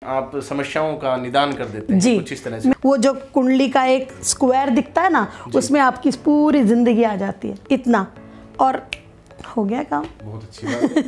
आप समस्याओं का निदान कर देते हैं जी। कुछ इस तरह से। वो जो कुंडली का एक स्क्वायर दिखता है ना, उसमें आपकी पूरी जिंदगी आ जाती है, इतना, और हो गया काम। बहुत अच्छी बात है।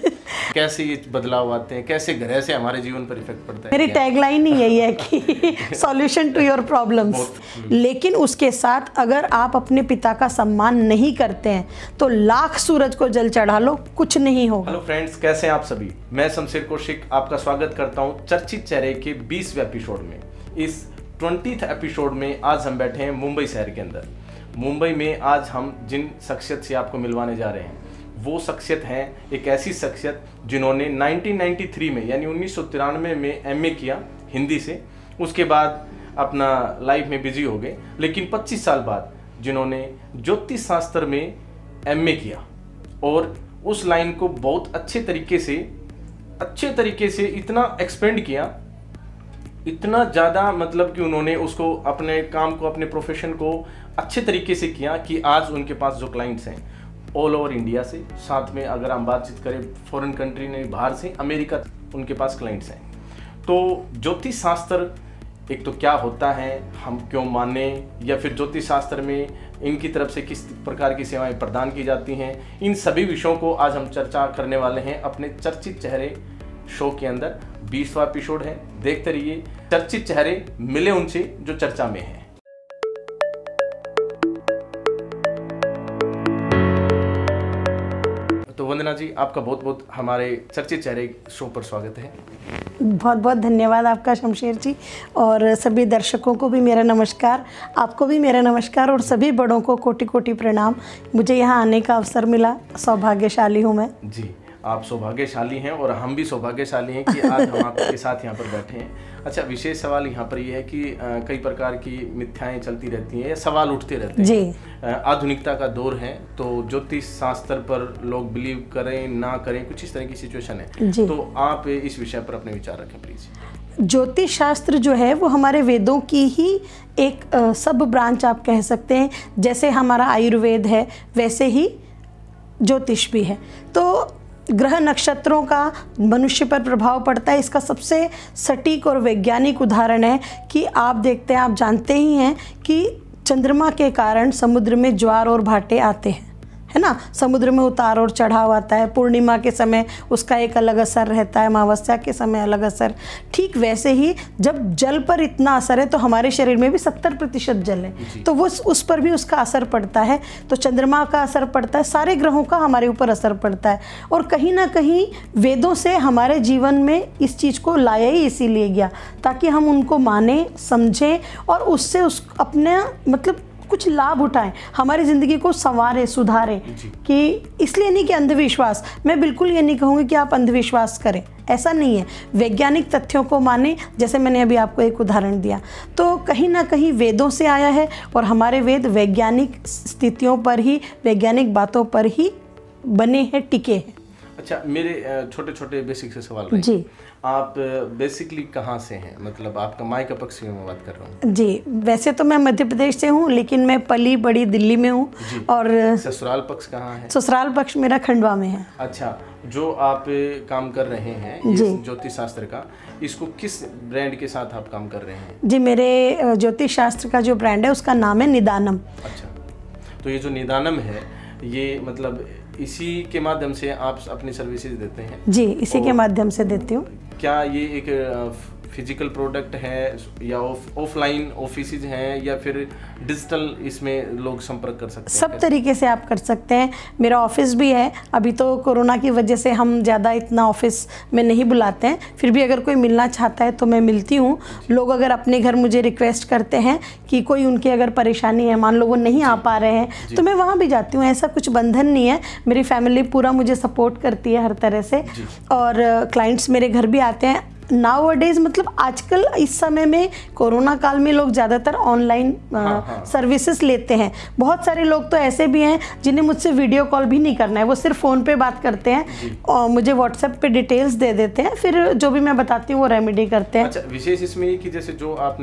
कैसे ये बदलाव आते हैं, कैसे ग्रह से हमारे जीवन पर इफेक्ट पड़ता है? मेरी टैगलाइन ही यही है कि सॉल्यूशन टू योर प्रॉब्लम्स। लेकिन उसके साथ अगर आप अपने पिता का सम्मान नहीं करते हैं तो लाख सूरज को जल चढ़ा लो, कुछ नहीं होगा। हेलो फ्रेंड्स, कैसे हैं आप सभी? मैं शमशेर कौशिक आपका स्वागत करता हूं चर्चित चेहरे के 20वें एपिसोड में। इस 20th एपिसोड में आज हम बैठे हैं मुंबई शहर के अंदर। मुंबई में आज हम जिन शख्सियत से आपको मिलवाने जा रहे हैं वो शख्सियत हैं एक ऐसी शख्सियत जिन्होंने 1993 में यानी 1993 में एमए किया हिंदी से। उसके बाद अपना लाइफ में बिजी हो गए, लेकिन 25 साल बाद जिन्होंने ज्योतिष शास्त्र में एमए किया और उस लाइन को बहुत अच्छे तरीके से इतना एक्सपेंड किया, इतना ज़्यादा, मतलब कि उन्होंने उसको अपने काम को, अपने प्रोफेशन को अच्छे तरीके से किया कि आज उनके पास जो क्लाइंट्स हैं ऑल ओवर इंडिया से, साथ में अगर हम बातचीत करें फॉरेन कंट्री में, बाहर से, अमेरिका, उनके पास क्लाइंट्स हैं। तो ज्योतिष शास्त्र एक तो क्या होता है, हम क्यों माने, या फिर ज्योतिष शास्त्र में इनकी तरफ से किस प्रकार की सेवाएं प्रदान की जाती हैं, इन सभी विषयों को आज हम चर्चा करने वाले हैं अपने चर्चित चेहरे शो के अंदर। 20वां एपिसोड है, देखते रहिए। चर्चित चेहरे, मिले उनसे जो चर्चा में है। तो वंदना जी, आपका बहुत बहुत हमारे चर्चित चेहरे शो पर स्वागत है। बहुत बहुत धन्यवाद आपका शमशेर जी, और सभी दर्शकों को भी मेरा नमस्कार, आपको भी मेरा नमस्कार, और सभी बड़ों को कोटि कोटि प्रणाम। मुझे यहाँ आने का अवसर मिला, सौभाग्यशाली हूँ मैं। जी, आप सौभाग्यशाली हैं और हम भी सौभाग्यशाली हैं कि आज हम आपके साथ यहाँ पर बैठे हैं। अच्छा, विशेष सवाल यहाँ पर ये है कि कई प्रकार की मिथ्याएं चलती रहती हैं या सवाल उठते रहते हैं जी। आधुनिकता का दौर है, तो ज्योतिष शास्त्र पर लोग बिलीव करें ना करें, कुछ इस तरह की सिचुएशन है। तो आप इस विषय पर अपने विचार रखें प्लीज। ज्योतिष शास्त्र जो है वो हमारे वेदों की ही एक सब ब्रांच आप कह सकते हैं। जैसे हमारा आयुर्वेद है वैसे ही ज्योतिष भी है। तो ग्रह नक्षत्रों का मनुष्य पर प्रभाव पड़ता है। इसका सबसे सटीक और वैज्ञानिक उदाहरण है कि आप देखते हैं, आप जानते ही हैं कि चंद्रमा के कारण समुद्र में ज्वार और भाटे आते हैं, है ना। समुद्र में उतार और चढ़ाव आता है। पूर्णिमा के समय उसका एक अलग असर रहता है, अमावस्या के समय अलग असर। ठीक वैसे ही जब जल पर इतना असर है तो हमारे शरीर में भी 70% जल है, तो वो उस पर भी उसका असर पड़ता है। तो चंद्रमा का असर पड़ता है, सारे ग्रहों का हमारे ऊपर असर पड़ता है। और कहीं ना कहीं वेदों से हमारे जीवन में इस चीज़ को लाया ही इसीलिए गया ताकि हम उनको माने, समझें और उससे अपने मतलब कुछ लाभ उठाएं, हमारी ज़िंदगी को संवारें, सुधारें। कि इसलिए नहीं कि अंधविश्वास, मैं बिल्कुल ये नहीं कहूँगी कि आप अंधविश्वास करें, ऐसा नहीं है। वैज्ञानिक तथ्यों को माने, जैसे मैंने अभी आपको एक उदाहरण दिया। तो कहीं ना कहीं वेदों से आया है और हमारे वेद वैज्ञानिक स्थितियों पर ही, वैज्ञानिक बातों पर ही बने हैं, टिके हैं। अच्छा, मेरे छोटे छोटे बेसिक से सवाल रहे। जी। आप बेसिकली कहाँ से हैं, मतलब आपका माई का पक्ष में मैं बात कर रहा हूँ? जी, वैसे तो मैं मध्य प्रदेश से हूँ, लेकिन मैं पली बड़ी दिल्ली में हूँ। और ससुराल पक्ष कहाँ है? ससुराल पक्ष मेरा खंडवा में है। अच्छा, जो आप काम कर रहे हैं इस ज्योतिष शास्त्र का, इसको किस ब्रांड के साथ आप काम कर रहे हैं? जी, मेरे ज्योतिष शास्त्र का जो ब्रांड है उसका नाम है निदानम। अच्छा, तो ये जो निदानम है, ये मतलब इसी के माध्यम से आप अपनी सर्विसेज देते हैं? जी, इसी के माध्यम से देती हूँ। क्या ये एक फिजिकल प्रोडक्ट है या ऑफलाइन ऑफिसेज हैं या फिर डिजिटल, इसमें लोग संपर्क कर सकते हैं? सब तरीके से आप कर सकते हैं। मेरा ऑफिस भी है। अभी तो कोरोना की वजह से हम ज़्यादा इतना ऑफिस में नहीं बुलाते हैं, फिर भी अगर कोई मिलना चाहता है तो मैं मिलती हूँ। लोग अगर अपने घर मुझे रिक्वेस्ट करते हैं कि कोई उनकी अगर परेशानी है, मान लो वो नहीं आ पा रहे हैं, तो मैं वहाँ भी जाती हूँ। ऐसा कुछ बंधन नहीं है। मेरी फैमिली पूरा मुझे सपोर्ट करती है हर तरह से, और क्लाइंट्स मेरे घर भी आते हैं। नाउअडेज मतलब आजकल इस समय में कोरोना काल में लोग ज़्यादातर ऑनलाइन सर्विसेज लेते हैं। बहुत सारे लोग तो ऐसे भी हैं जिन्हें मुझसे वीडियो कॉल भी नहीं करना है, वो सिर्फ फ़ोन पे बात करते हैं और मुझे व्हाट्सएप पे डिटेल्स दे देते हैं, फिर जो भी मैं बताती हूँ वो रेमेडी करते हैं। अच्छा, विशेष इसमें कि जैसे जो आप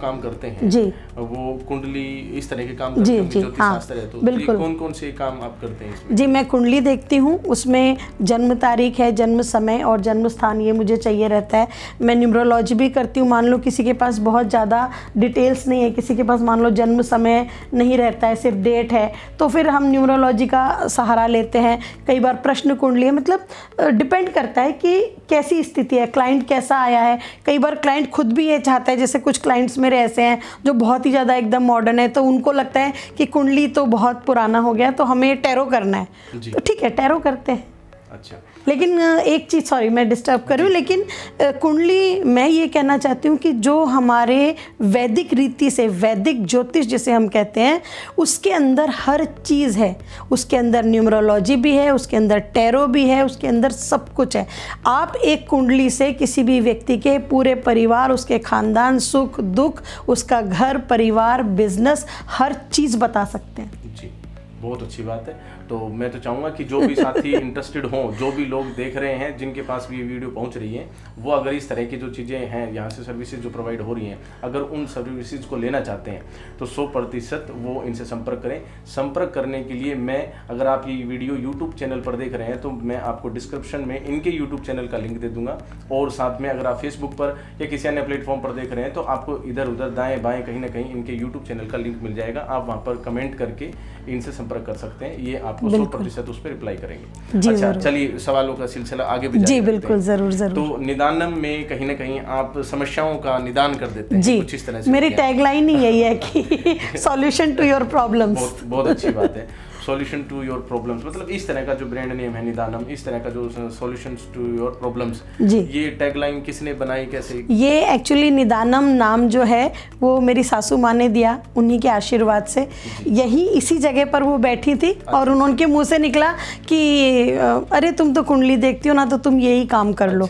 काम करते हैं जी, वो कुंडली इस तरह के काम करते हैं, ज्योतिष शास्त्र है, तो बिल्कुल। कौन कौन से काम आप करते हैं इसमें? जी, मैं कुंडली देखती हूँ, उसमें जन्म तारीख है, जन्म समय और जन्म स्थान ये मुझे चाहिए रहता रहता है। मैं न्यूमरोलॉजी भी करती हूँ। मान लो किसी के पास बहुत ज़्यादा डिटेल्स नहीं है, किसी के पास मान लो जन्म समय नहीं रहता है, सिर्फ डेट है, तो फिर हम न्यूमरोलॉजी का सहारा लेते हैं। कई बार प्रश्न कुंडली है, मतलब डिपेंड करता है कि कैसी स्थिति है, क्लाइंट कैसा आया है। कई बार क्लाइंट खुद भी ये चाहता है, जैसे कुछ क्लाइंट्स मेरे ऐसे हैं जो बहुत ही ज़्यादा एकदम मॉडर्न है, तो उनको लगता है कि कुंडली तो बहुत पुराना हो गया, तो हमें टैरो करना है, तो ठीक है टैरो करते हैं। अच्छा, लेकिन एक चीज़, सॉरी मैं डिस्टर्ब कर रही हूँ, लेकिन कुंडली मैं ये कहना चाहती हूँ कि जो हमारे वैदिक रीति से, वैदिक ज्योतिष जिसे हम कहते हैं, उसके अंदर हर चीज़ है। उसके अंदर न्यूमरोलॉजी भी है, उसके अंदर टैरो भी है, उसके अंदर सब कुछ है। आप एक कुंडली से किसी भी व्यक्ति के पूरे परिवार, उसके खानदान, सुख दुख, उसका घर परिवार, बिजनेस, हर चीज़ बता सकते हैं। जी, बहुत अच्छी बात है। तो मैं तो चाहूँगा कि जो भी साथी इंटरेस्टेड हों, जो भी लोग देख रहे हैं, जिनके पास भी ये वीडियो पहुंच रही है, वो अगर इस तरह की जो चीज़ें हैं, यहाँ से सर्विसेज जो प्रोवाइड हो रही हैं, अगर उन सर्विसेज को लेना चाहते हैं तो 100% वो इनसे संपर्क करें। संपर्क करने के लिए मैं, अगर आप ये वीडियो यूट्यूब चैनल पर देख रहे हैं, तो मैं आपको डिस्क्रिप्शन में इनके यूट्यूब चैनल का लिंक दे दूँगा, और साथ में अगर आप फेसबुक पर या किसी अन्य प्लेटफॉर्म पर देख रहे हैं, तो आपको इधर उधर दाएँ बाएँ कहीं ना कहीं इनके यूट्यूब चैनल का लिंक मिल जाएगा। आप वहाँ पर कमेंट करके इनसे संपर्क कर सकते हैं, ये आपको 100% उस पर रिप्लाई करेंगे। अच्छा, चलिए सवालों का सिलसिला आगे भी जी बिल्कुल, जरूर जरूर। तो निदानम में कहीं ना कहीं आप समस्याओं का निदान कर देते हैं, जी कुछ इस तरह से। मेरी टैगलाइन ही यही है कि सॉल्यूशन टू योर प्रॉब्लम्स। बहुत अच्छी बात है, सॉल्यूशन टू योर प्रॉब्लम्स, मतलब इस तरह का जो ब्रांड नेम है निदानम, इस तरह का जो सॉल्यूशंस टू योर प्रॉब्लम्स, जी, ये टैगलाइन किसने बनाई, कैसे? ये एक्चुअली निदानम नाम जो है वो मेरी सासू माँ ने दिया, उन्हीं के आशीर्वाद से। यही इसी जगह पर वो बैठी थी और उनके मुंह से निकला कि अरे तुम तो कुंडली देखती हो ना, तो तुम यही काम कर लो।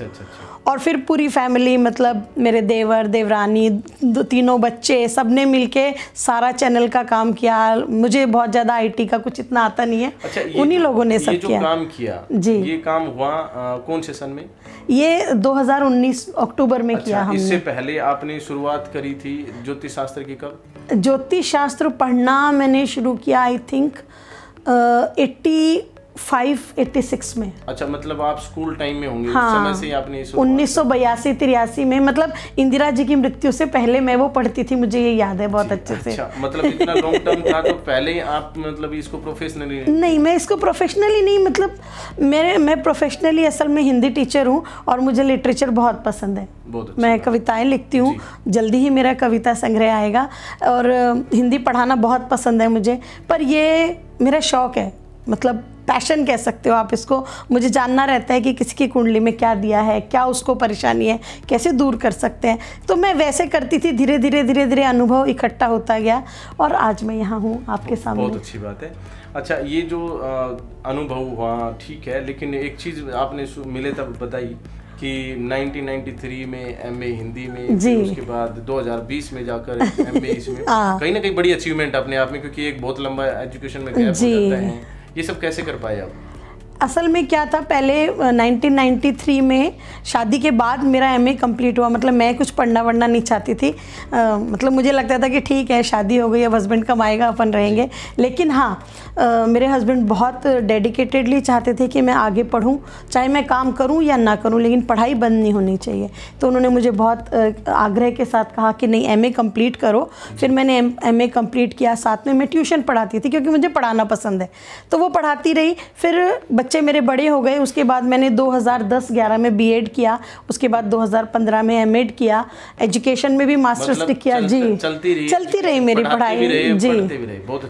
और फिर पूरी फैमिली, मतलब मेरे देवर, देवरानी, तीनों बच्चे, सबने मिलके सारा चैनल का काम किया। मुझे बहुत ज़्यादा आईटी का कुछ इतना आता नहीं है। अच्छा, उन्हीं लोगों ने सब किया। ये जो काम किया, जी, ये काम हुआ कौन से सन में? ये 2019 अक्टूबर में किया हमने। इससे पहले आपने शुरुआत करी थी ज्योतिष शास्त्र की कब? ज्योतिष शास्त्र पढ़ना मैंने शुरू किया आई थिंक 86 में। अच्छा, मतलब आप स्कूल टाइम में होंगे। हाँ, उस समय से आपने 1982-83 में, मतलब इंदिरा जी की मृत्यु से पहले मैं वो पढ़ती थी, मुझे ये याद है बहुत अच्छे से। अच्छा, मतलब इतना लॉन्ग टर्म था, तो पहले आप मतलब इसको प्रोफेशनली? नहीं, मैं इसको प्रोफेशनली नहीं, मतलब मैं प्रोफेशनली असल में हिंदी टीचर हूँ और मुझे लिटरेचर बहुत पसंद है। मैं कविताएं लिखती हूँ, जल्दी ही मेरा कविता संग्रह आएगा, और हिंदी पढ़ाना बहुत पसंद है मुझे। पर ये मेरा शौक है, मतलब पैशन कह सकते हो आप इसको। मुझे जानना रहता है कि किसी की कुंडली में क्या दिया है, क्या उसको परेशानी है, कैसे दूर कर सकते हैं। तो मैं वैसे करती थी, धीरे धीरे अनुभव इकट्ठा होता गया और आज मैं यहाँ हूँ आपके सामने। बहुत अच्छी बात है। अच्छा, ये जो अनुभव हुआ ठीक है, लेकिन एक चीज़ आपने मिले तब बताई कि 1993 में एमए हिंदी में, उसके बाद 2020 में जाकर एमए इसमें कहीं ना कहीं बड़ी अचीवमेंट अपने आप में, क्योंकि एक बहुत लंबा एजुकेशन में गैप हो जाता है। ये सब कैसे कर पाए आप? असल में क्या था, पहले 1993 में शादी के बाद मेरा एमए कंप्लीट हुआ। मतलब मैं कुछ पढ़ना वढ़ना नहीं चाहती थी, मतलब मुझे लगता था कि ठीक है शादी हो गई, अब हस्बैंड कमाएगा, अपन रहेंगे। लेकिन हाँ, मेरे हस्बैंड बहुत डेडिकेटेडली चाहते थे कि मैं आगे पढूं, चाहे मैं काम करूं या ना करूं, लेकिन पढ़ाई बंद नहीं होनी चाहिए। तो उन्होंने मुझे बहुत आग्रह के साथ कहा कि नहीं, एमए कंप्लीट करो। फिर मैंने एमए कंप्लीट किया, साथ में मैं ट्यूशन पढ़ाती थी क्योंकि मुझे पढ़ाना पसंद है, तो वो पढ़ाती रही। फिर बच्चे मेरे बड़े हो गए, उसके बाद मैंने 2010-11 में बीएड किया, उसके बाद 2015 में एमएड किया, एजुकेशन में भी मास्टर्स किया। जी, चलती रही मेरी पढ़ाई। जी,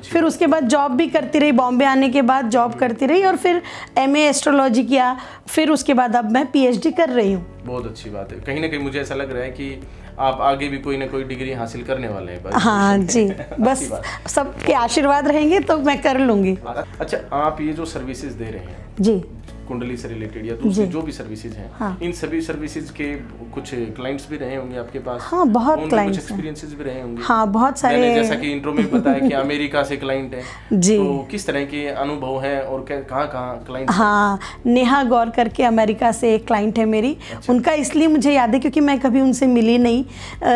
फिर उसके बाद जॉब भी करती रही, बॉम्बे आने के बाद जॉब करती रही, और फिर एमए एस्ट्रोलॉजी किया। फिर उसके बाद अब मैं पीएचडी कर रही हूँ। बहुत अच्छी बात है। कहीं ना कहीं मुझे ऐसा लग रहा है कि आप आगे भी कोई ना कोई डिग्री हासिल करने वाले हैं। हाँ जी, बस सबके आशीर्वाद रहेंगे तो मैं कर लूँगी। अच्छा, आप ये जो सर्विसेज दे रहे हैं जी, कुंडली से रिलेटेड या दूसरी जो भी सर्विसेज हैं, हाँ, इन सभी सर्विसेज के कुछ क्लाइंट्स भी रहे होंगे आपके पास? हाँ, बहुत क्लाइंट्स, कुछ एक्सपीरियंसेस भी रहे होंगे? हाँ, बहुत सारे। मैंने जैसा कि इंट्रो में बताया कि अमेरिका से क्लाइंट है जी, तो किस तरह के अनुभव हैं और कहाँ क्लाइंट? हाँ, नेहा गौर करके अमेरिका से एक क्लाइंट है मेरी। अच्छा। उनका इसलिए मुझे याद है क्योंकि मैं कभी उनसे मिली नहीं,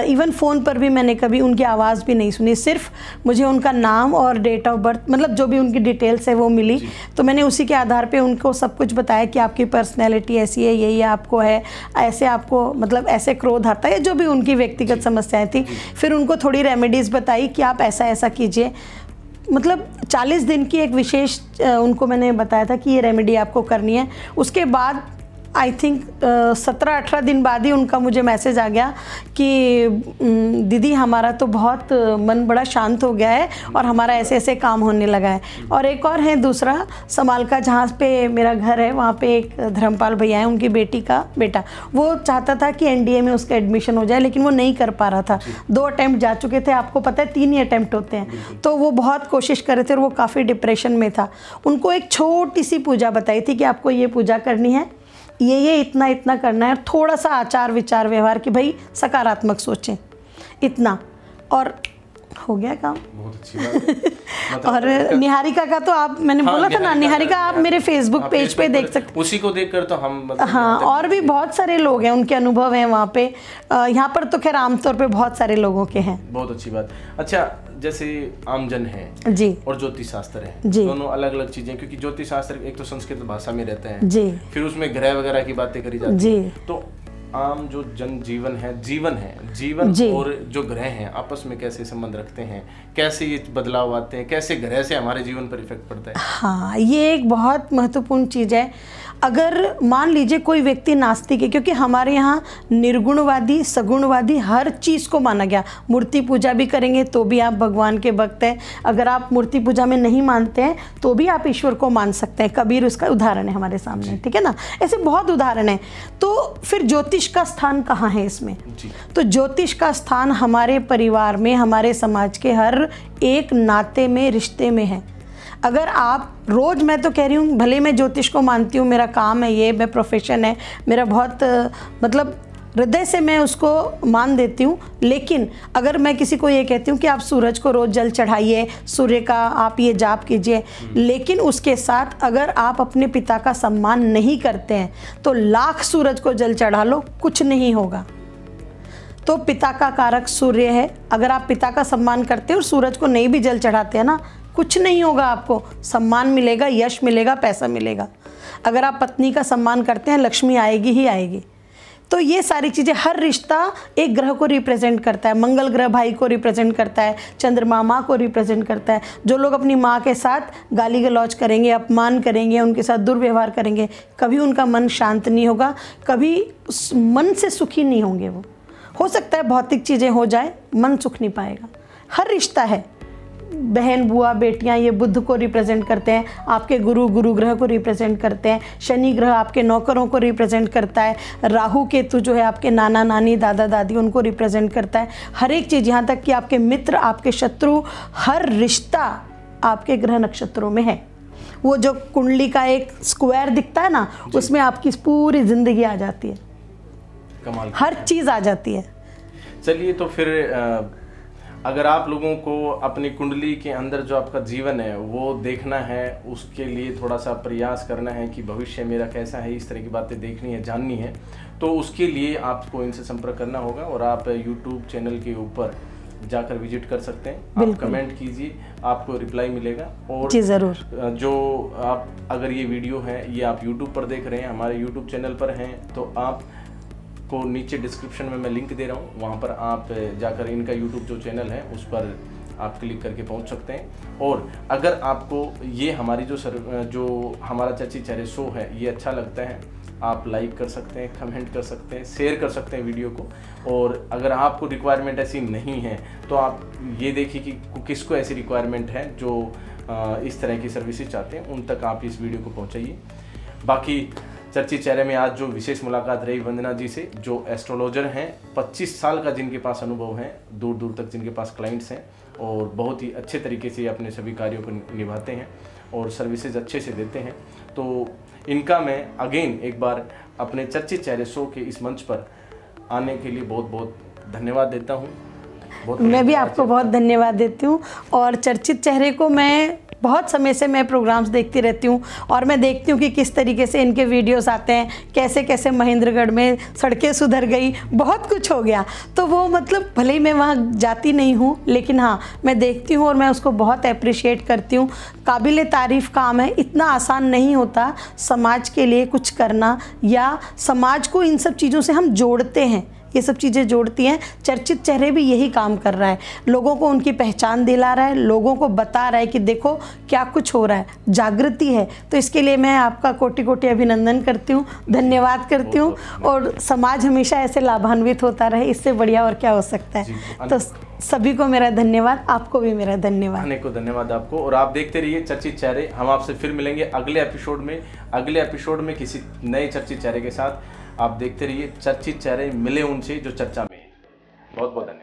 इवन फ़ोन पर भी मैंने कभी उनकी आवाज़ भी नहीं सुनी, सिर्फ मुझे उनका नाम और डेट ऑफ बर्थ, मतलब जो भी उनकी डिटेल्स है वो मिली। तो मैंने उसी के आधार पर उनको सब कुछ बताया कि आपकी पर्सनैलिटी ऐसी है, यही आपको है, ऐसे आपको मतलब ऐसे क्रोध आता है, जो भी उनकी व्यक्तिगत समस्याएं थी। फिर उनको थोड़ी रेमेडीज़ बताई कि आप ऐसा ऐसा कीजिए। मतलब 40 दिन की एक विशेष उनको मैंने बताया था कि ये रेमेडी आपको करनी है। उसके बाद आई थिंक 17-18 दिन बाद ही उनका मुझे मैसेज आ गया कि दीदी हमारा तो बहुत मन बड़ा शांत हो गया है और हमारा ऐसे ऐसे काम होने लगा है। और एक और है दूसरा, समालका जहाँ पे मेरा घर है, वहाँ पे एक धर्मपाल भैया हैं, उनकी बेटी का बेटा, वो चाहता था कि एनडीए में उसका एडमिशन हो जाए, लेकिन वो नहीं कर पा रहा था। 2 अटैम्प्ट जा चुके थे, आपको पता है 3 ही अटैम्प्ट होते हैं, तो वो बहुत कोशिश कर रहे थे और वो काफ़ी डिप्रेशन में था। उनको एक छोटी सी पूजा बताई थी कि आपको ये पूजा करनी है, ये इतना इतना करना है, थोड़ा सा आचार विचार व्यवहार कि भाई सकारात्मक सोचें, इतना, और हो गया काम। बहुत अच्छी बात है। और निहारिका का तो आप, मैंने बोला था ना, निहारिका आप मेरे फेसबुक पेज पे देख सकते, उसी को देखकर तो हम हाँ, और भी बहुत सारे लोग हैं, उनके अनुभव हैं वहाँ पे। यहाँ पर तो खैर आमतौर पे बहुत सारे लोगों के हैं। बहुत अच्छी बात। अच्छा, जैसे आमजन है जी और ज्योतिष शास्त्र है, दोनों अलग अलग चीजें, क्योंकि ज्योतिष शास्त्र एक तो संस्कृत भाषा में रहते हैं जी, फिर उसमें ग्रह वगैरह की बातें करी जाती है, तो आम जो जन जीवन है, जीवन और जो ग्रह हैं आपस में कैसे संबंध रखते हैं, कैसे ये बदलाव आते हैं, कैसे ग्रह से हमारे जीवन पर इफेक्ट पड़ता है? हाँ, ये एक बहुत महत्वपूर्ण चीज़ है। अगर मान लीजिए कोई व्यक्ति नास्तिक है, क्योंकि हमारे यहाँ निर्गुणवादी सगुणवादी हर चीज़ को माना गया। मूर्ति पूजा भी करेंगे तो भी आप भगवान के भक्त हैं, अगर आप मूर्ति पूजा में नहीं मानते हैं तो भी आप ईश्वर को मान सकते हैं। कबीर उसका उदाहरण है हमारे सामने, ठीक है ना, ऐसे बहुत उदाहरण है। तो फिर ज्योतिष का स्थान कहाँ है इसमें? तो ज्योतिष का स्थान हमारे परिवार में, हमारे समाज के हर एक नाते में, रिश्ते में है। अगर आप रोज़, मैं तो कह रही हूँ, भले मैं ज्योतिष को मानती हूँ, मेरा काम है ये, मैं प्रोफेशन है मेरा, बहुत मतलब हृदय से मैं उसको मान देती हूँ, लेकिन अगर मैं किसी को ये कहती हूँ कि आप सूरज को रोज़ जल चढ़ाइए, सूर्य का आप ये जाप कीजिए, लेकिन उसके साथ अगर आप अपने पिता का सम्मान नहीं करते हैं तो लाख सूरज को जल चढ़ा लो, कुछ नहीं होगा। तो पिता का कारक सूर्य है, अगर आप पिता का सम्मान करते हैं और सूरज को नहीं भी जल चढ़ाते हैं ना, कुछ नहीं होगा, आपको सम्मान मिलेगा, यश मिलेगा, पैसा मिलेगा। अगर आप पत्नी का सम्मान करते हैं, लक्ष्मी आएगी ही आएगी। तो ये सारी चीज़ें, हर रिश्ता एक ग्रह को रिप्रेजेंट करता है। मंगल ग्रह भाई को रिप्रेजेंट करता है, चंद्रमा माँ को रिप्रेजेंट करता है। जो लोग अपनी माँ के साथ गाली गलौज करेंगे, अपमान करेंगे, उनके साथ दुर्व्यवहार करेंगे, कभी उनका मन शांत नहीं होगा, कभी मन से सुखी नहीं होंगे। वो हो सकता है भौतिक चीज़ें हो जाए, मन सुख नहीं पाएगा। हर रिश्ता है, बहन बुआ बेटियां, ये बुध को रिप्रेजेंट करते हैं, आपके गुरु ग्रह को रिप्रेजेंट करते हैं, शनि ग्रह आपके नौकरों को रिप्रेजेंट करता है, राहु केतु जो है आपके नाना नानी दादा दादी उनको रिप्रेजेंट करता है। हर एक चीज़, यहाँ तक कि आपके मित्र, आपके शत्रु, हर रिश्ता आपके ग्रह नक्षत्रों में है। वो जो कुंडली का एक स्क्वायर दिखता है ना, उसमें आपकी पूरी जिंदगी आ जाती है, कमाल, हर चीज़ आ जाती है। चलिए, तो फिर अगर आप लोगों को अपनी कुंडली के अंदर जो आपका जीवन है वो देखना है, उसके लिए थोड़ा सा प्रयास करना है कि भविष्य मेरा कैसा है, इस तरह की बातें देखनी है, जाननी है, तो उसके लिए आपको इनसे संपर्क करना होगा और आप YouTube चैनल के ऊपर जाकर विजिट कर सकते हैं। आप कमेंट कीजिए, आपको रिप्लाई मिलेगा। और जी ज़रूर, जो आप, अगर ये वीडियो है ये आप YouTube पर देख रहे हैं, हमारे YouTube चैनल पर हैं, तो आप को नीचे डिस्क्रिप्शन में मैं लिंक दे रहा हूँ, वहाँ पर आप जाकर इनका YouTube जो चैनल है उस पर आप क्लिक करके पहुँच सकते हैं। और अगर आपको ये हमारी जो हमारा चर्चित चेहरे शो है ये अच्छा लगता है, आप लाइक कर सकते हैं, कमेंट कर सकते हैं, शेयर कर सकते हैं वीडियो को। और अगर आपको रिक्वायरमेंट ऐसी नहीं है तो आप ये देखिए कि किसको ऐसी रिक्वायरमेंट है जो इस तरह की सर्विसेज चाहते हैं, उन तक आप इस वीडियो को पहुँचाइए। बाकी चर्चित चेहरे में आज जो विशेष मुलाकात रही वंदना जी से, जो एस्ट्रोलॉजर हैं, 25 साल का जिनके पास अनुभव है, दूर दूर तक जिनके पास क्लाइंट्स हैं और बहुत ही अच्छे तरीके से अपने सभी कार्यों को निभाते हैं और सर्विसेज अच्छे से देते हैं। तो इनका मैं अगेन एक बार अपने चर्चित चेहरे शो के इस मंच पर आने के लिए बहुत बहुत धन्यवाद देता हूँ। मैं भी आपको बहुत धन्यवाद देती हूँ। और चर्चित चेहरे को मैं बहुत समय से मैं प्रोग्राम्स देखती रहती हूँ और मैं देखती हूँ कि किस तरीके से इनके वीडियोस आते हैं, कैसे कैसे महेंद्रगढ़ में सड़कें सुधर गई, बहुत कुछ हो गया। तो वो मतलब भले ही मैं वहाँ जाती नहीं हूँ, लेकिन हाँ मैं देखती हूँ और मैं उसको बहुत अप्रिशिएट करती हूँ। काबिल तारीफ़ काम है, इतना आसान नहीं होता समाज के लिए कुछ करना, या समाज को इन सब चीज़ों से हम जोड़ते हैं, ये सब चीज़ें जोड़ती हैं। चर्चित चेहरे भी यही काम कर रहा है, लोगों को उनकी पहचान दिला रहा है, लोगों को बता रहा है कि देखो क्या कुछ हो रहा है, जागृति है। तो इसके लिए मैं आपका कोटि कोटि अभिनंदन करती हूँ, धन्यवाद करती हूँ, और समाज हमेशा ऐसे लाभान्वित होता रहे, इससे बढ़िया और क्या हो सकता है। तो सभी को मेरा धन्यवाद, आपको भी मेरा धन्यवाद। अनेकों धन्यवाद आपको, और आप देखते रहिए चर्चित चेहरे। हम आपसे फिर मिलेंगे अगले एपिसोड में किसी नए चर्चित चेहरे के साथ। आप देखते रहिए चर्चित चेहरे, मिले उनसे जो चर्चा में है। बहुत बहुत धन्यवाद।